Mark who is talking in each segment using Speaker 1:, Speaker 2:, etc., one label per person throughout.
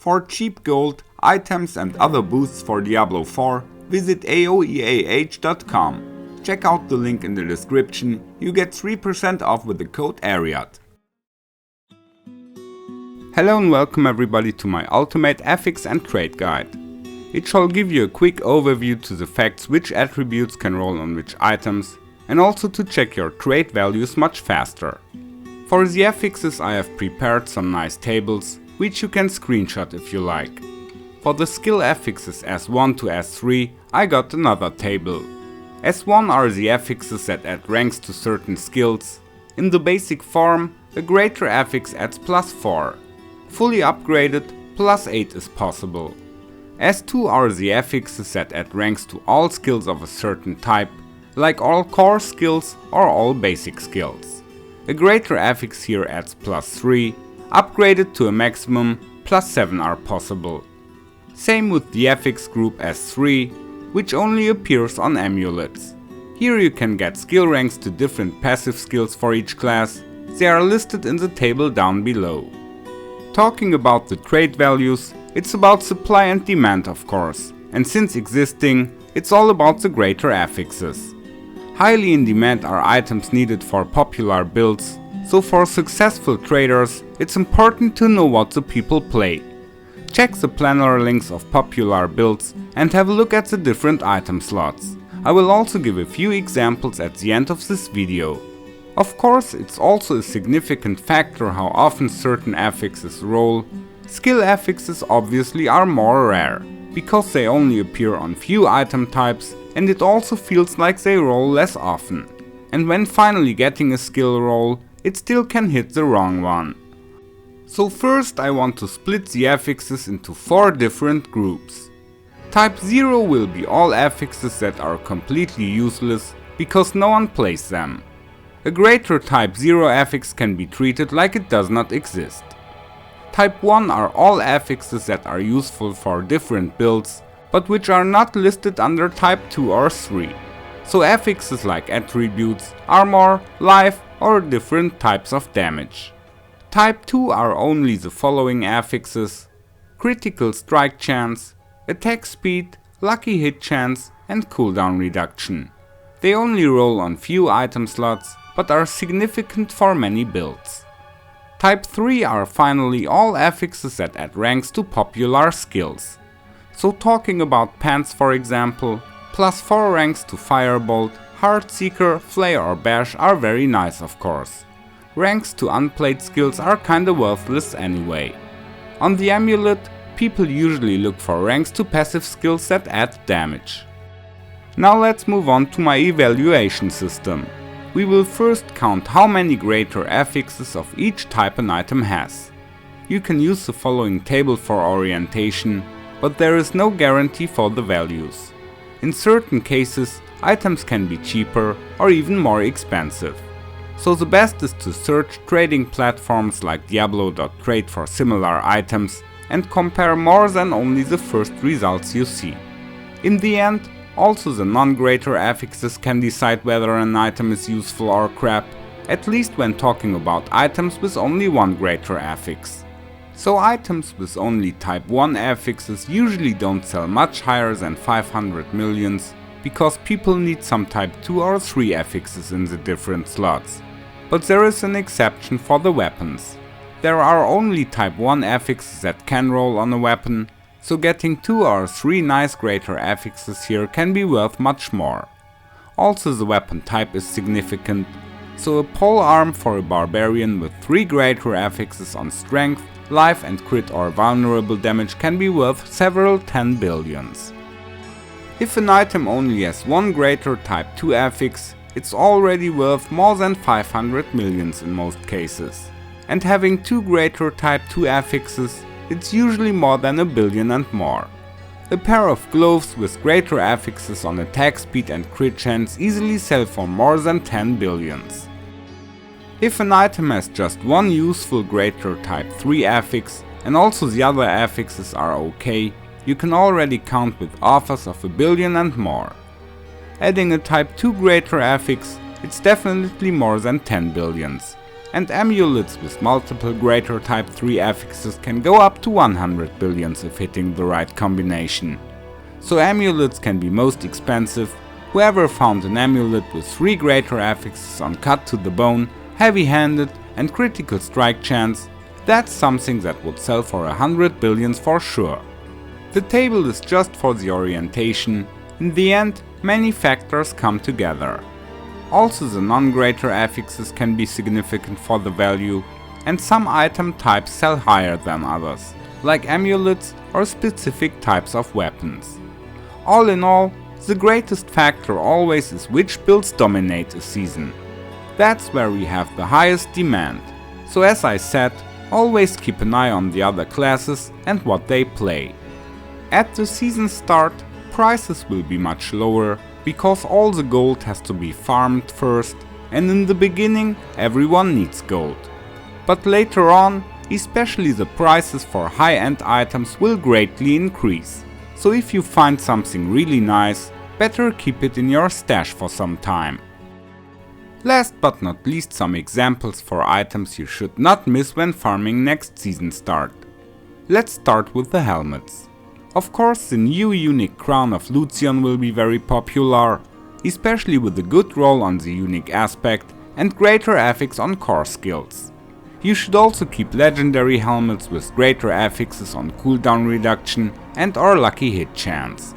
Speaker 1: For cheap gold, items and other boosts for Diablo 4, visit aoeah.com. Check out the link in the description, you get 3% off with the code ARIAD. Hello and welcome everybody to my ultimate Affix and trade guide. It shall give you a quick overview to the facts which attributes can roll on which items, and also to check your trade values much faster. For the affixes I have prepared some nice tables, which you can screenshot if you like. For the skill affixes S1 to S3 I got another table. S1 are the affixes that add ranks to certain skills. In the basic form, a greater affix adds +4. Fully upgraded, +8 is possible. S2 are the affixes that add ranks to all skills of a certain type, like all core skills or all basic skills. A greater affix here adds +3, upgraded to a maximum, +7 are possible. Same with the affix group S3, which only appears on amulets. Here you can get skill ranks to different passive skills for each class, they are listed in the table down below. Talking about the trade values, it's about supply and demand of course, and since existing, it's all about the greater affixes. Highly in demand are items needed for popular builds, so for successful traders, it's important to know what the people play. Check the planner links of popular builds and have a look at the different item slots. I will also give a few examples at the end of this video. Of course, it's also a significant factor how often certain affixes roll. Skill affixes obviously are more rare, because they only appear on few item types, and it also feels like they roll less often. And when finally getting a skill roll, it still can hit the wrong one. So first I want to split the affixes into 4 different groups. Type 0 will be all affixes that are completely useless, because no one plays them. A greater type 0 affix can be treated like it does not exist. Type 1 are all affixes that are useful for different builds, but which are not listed under type 2 or 3. So affixes like attributes, armor, life or different types of damage. Type 2 are only the following affixes: critical strike chance, attack speed, lucky hit chance and cooldown reduction. They only roll on few item slots, but are significant for many builds. Type 3 are finally all affixes that add ranks to popular skills. So talking about pants for example, +4 ranks to Firebolt, Heartseeker, Flare or Bash are very nice of course. Ranks to unplayed skills are kinda worthless anyway. On the amulet, people usually look for ranks to passive skills that add damage. Now let's move on to my evaluation system. We will first count how many greater affixes of each type an item has. You can use the following table for orientation, but there is no guarantee for the values. In certain cases, items can be cheaper or even more expensive. So the best is to search trading platforms like Diablo.trade for similar items and compare more than only the first results you see. In the end, also the non-greater affixes can decide whether an item is useful or crap, at least when talking about items with only one greater affix. So items with only type 1 affixes usually don't sell much higher than 500 millions, because people need some type 2 or 3 affixes in the different slots. But there is an exception for the weapons. There are only type 1 affixes that can roll on a weapon, so getting 2 or 3 nice greater affixes here can be worth much more. Also the weapon type is significant, so a pole arm for a barbarian with 3 greater affixes on strength, life and crit or vulnerable damage can be worth several 10 billions. If an item only has 1 greater type 2 affix, it's already worth more than 500 millions in most cases. And having 2 greater type 2 affixes, it's usually more than a billion and more. A pair of gloves with greater affixes on attack speed and crit chance easily sell for more than 10 billions. If an item has just 1 useful greater type 3 affix and also the other affixes are okay, you can already count with offers of a billion and more. Adding a type 2 greater affix, it's definitely more than 10 billions. and amulets with multiple greater type 3 affixes can go up to 100 billions if hitting the right combination. So amulets can be most expensive. Whoever found an amulet with 3 greater affixes on cut to the bone, heavy-handed and critical strike chance, that's something that would sell for 100 billions for sure. The table is just for the orientation. In the end, many factors come together. Also, the non-greater affixes can be significant for the value, and some item types sell higher than others, like amulets or specific types of weapons. All in all, the greatest factor always is which builds dominate a season. That's where we have the highest demand. So as I said, always keep an eye on the other classes and what they play. At the season start, prices will be much lower, because all the gold has to be farmed first, and in the beginning everyone needs gold. But later on, especially the prices for high-end items will greatly increase. So if you find something really nice, better keep it in your stash for some time. Last but not least, some examples for items you should not miss when farming next season start. Let's start with the helmets. Of course, the new unique crown of Lucian will be very popular, especially with a good roll on the unique aspect and greater affix on core skills. You should also keep legendary helmets with greater affixes on cooldown reduction and or lucky hit chance.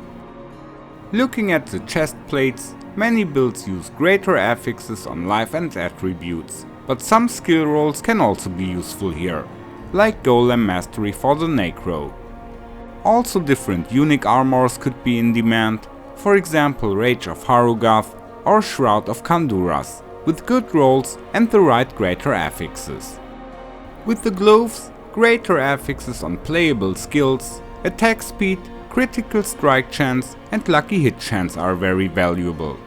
Speaker 1: Looking at the chest plates, many builds use greater affixes on life and attributes, but some skill rolls can also be useful here, like Golem Mastery for the Necro. Also, different unique armors could be in demand, for example Rage of Harugath or Shroud of Kanduras, with good rolls and the right greater affixes. With the gloves, greater affixes on playable skills, attack speed, critical strike chance and lucky hit chance are very valuable.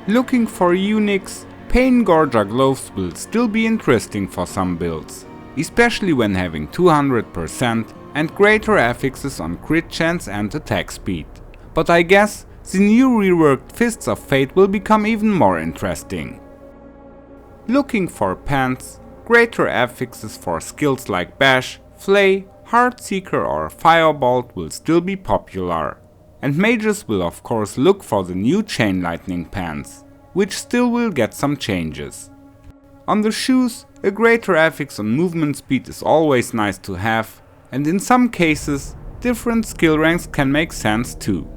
Speaker 1: Looking for uniques, Pain Gorger gloves will still be interesting for some builds, especially when having 200% and greater affixes on crit chance and attack speed. But I guess the new reworked Fists of Fate will become even more interesting. Looking for pants, greater affixes for skills like Bash, Flay, Heartseeker or Firebolt will still be popular. And mages will of course look for the new Chain Lightning pants, which still will get some changes. On the shoes, a greater affix on movement speed is always nice to have, and in some cases, different skill ranks can make sense too.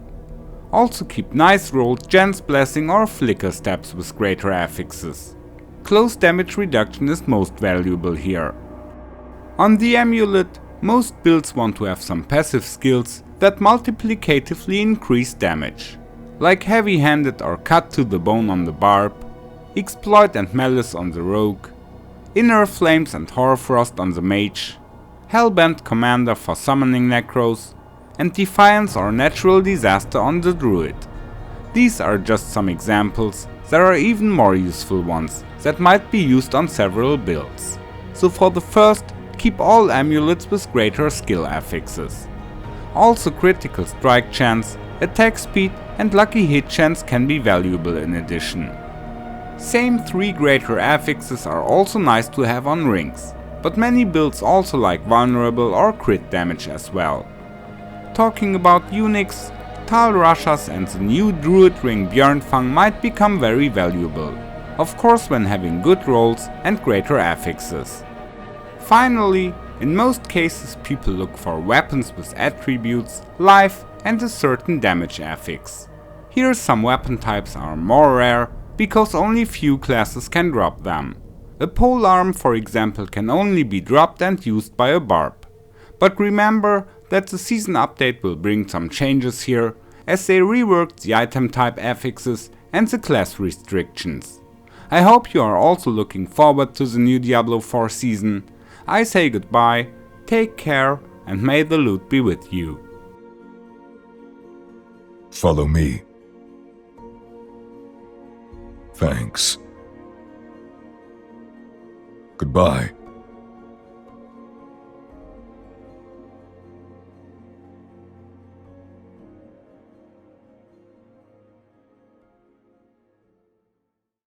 Speaker 1: Also keep nice rolled Jan's Blessing or Flicker Steps with greater affixes. Close damage reduction is most valuable here. On the amulet, most builds want to have some passive skills that multiplicatively increase damage, like heavy-handed or cut to the bone on the Barb, exploit and malice on the rogue, inner flames and hoarfrost on the mage, hellbent commander for summoning necros, and defiance or natural disaster on the druid. These are just some examples. There are even more useful ones that might be used on several builds. So for the first, keep all amulets with greater skill affixes. Also critical strike chance, attack speed and lucky hit chance can be valuable in addition. Same 3 greater affixes are also nice to have on rings, but many builds also like vulnerable or crit damage as well. Talking about uniques, Tal Rashas and the new druid ring Björnfang might become very valuable, of course when having good rolls and greater affixes. Finally, in most cases people look for weapons with attributes, life and a certain damage affix. Here some weapon types are more rare, because only few classes can drop them. A polearm for example can only be dropped and used by a Barb. But remember that the season update will bring some changes here, as they reworked the item type affixes and the class restrictions. I hope you are also looking forward to the new Diablo 4 season. I say goodbye, take care and may the loot be with you.
Speaker 2: Follow me. Thanks. Goodbye.